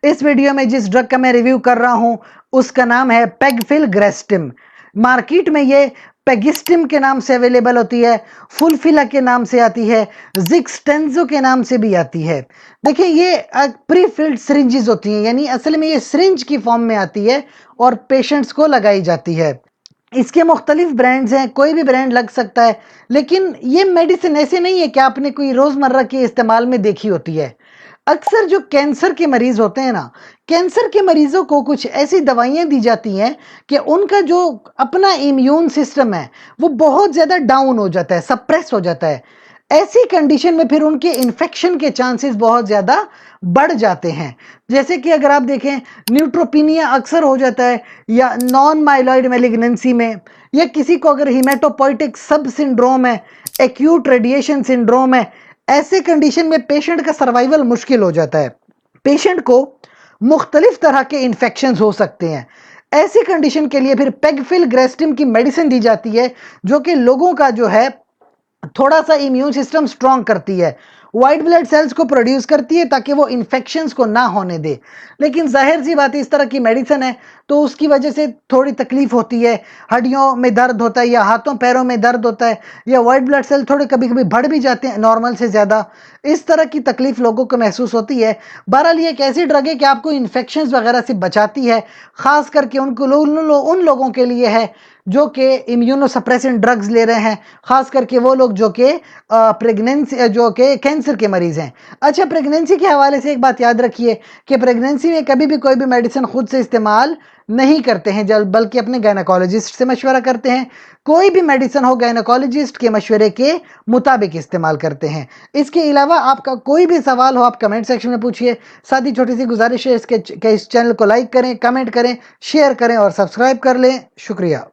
इस वीडियो में जिस ड्रग का मैं रिव्यू कर रहा हूं उसका नाम है पेगफिलग्रेस्टिम। मार्केट में ये पेगिस्टिम के नाम से अवेलेबल होती है, फुलफिला के नाम से आती है, जिक्सटेंजो के नाम से भी आती है। देखिए ये प्री फिल्ड सिरिंजेस होती हैं, यानी असल में ये सिरिंज की फॉर्म में आती है और पेशेंट्स को लगाई जाती है। इसके मुख्तलिफ ब्रांड्स हैं, कोई भी ब्रांड लग सकता है, लेकिन ये मेडिसिन ऐसे नहीं है कि आपने कोई रोज़मर्रा के इस्तेमाल में देखी होती है। अक्सर जो कैंसर के मरीज होते हैं ना, कैंसर के मरीजों को कुछ ऐसी दवाइयां दी जाती हैं कि उनका जो अपना इम्यून सिस्टम है वो बहुत ज़्यादा डाउन हो जाता है, सप्रेस हो जाता है। ऐसी कंडीशन में फिर उनके इन्फेक्शन के चांसेस बहुत ज़्यादा बढ़ जाते हैं। जैसे कि अगर आप देखें, न्यूट्रोपिनिया अक्सर हो जाता है, या नॉन माइलॉइड मैलिग्नेंसी में, या किसी को अगर हीमेटोपोइटिक सब सिंड्रोम है, एक्यूट रेडिएशन सिंड्रोम है, ऐसे कंडीशन में पेशेंट का सर्वाइवल मुश्किल हो जाता है। पेशेंट को मुख्तलिफ तरह के इन्फेक्शन हो सकते हैं। ऐसी कंडीशन के लिए फिर पेगफिलग्रेस्टिम की मेडिसिन दी जाती है, जो कि लोगों का जो है थोड़ा सा इम्यून सिस्टम स्ट्रांग करती है, व्हाइट ब्लड सेल्स को प्रोड्यूस करती है ताकि वो इन्फेक्शंस को ना होने दे। लेकिन जाहिर सी बात है, इस तरह की मेडिसिन है तो उसकी वजह से थोड़ी तकलीफ होती है, हड्डियों में दर्द होता है या हाथों पैरों में दर्द होता है, या व्हाइट ब्लड सेल थोड़े कभी कभी बढ़ भी जाते हैं नॉर्मल से ज़्यादा। इस तरह की तकलीफ लोगों को महसूस होती है। बहरहाल ये एक ऐसी ड्रग है कि आपको इन्फेक्शंस वगैरह से बचाती है, ख़ास करके उन लोगों के लिए है जो कि इम्यूनोसप्रेसेंट ड्रग्स ले रहे हैं, खास करके वो लोग जो कि प्रेगनेंसी जो कि कैंसर के मरीज़ हैं। अच्छा, प्रेगनेंसी के हवाले से एक बात याद रखिए कि प्रेगनेंसी में कभी भी कोई भी मेडिसिन खुद से इस्तेमाल नहीं करते हैं, बल्कि अपने गायनेकोलॉजिस्ट से मशवरा करते हैं। कोई भी मेडिसिन हो गायनेकोलॉजिस्ट के मशवरे के मुताबिक इस्तेमाल करते हैं। इसके अलावा आपका कोई भी सवाल हो आप कमेंट सेक्शन में पूछिए। साथ ही छोटी सी गुजारिश है इस चैनल को लाइक करें, कमेंट करें, शेयर करें और सब्सक्राइब कर लें। शुक्रिया।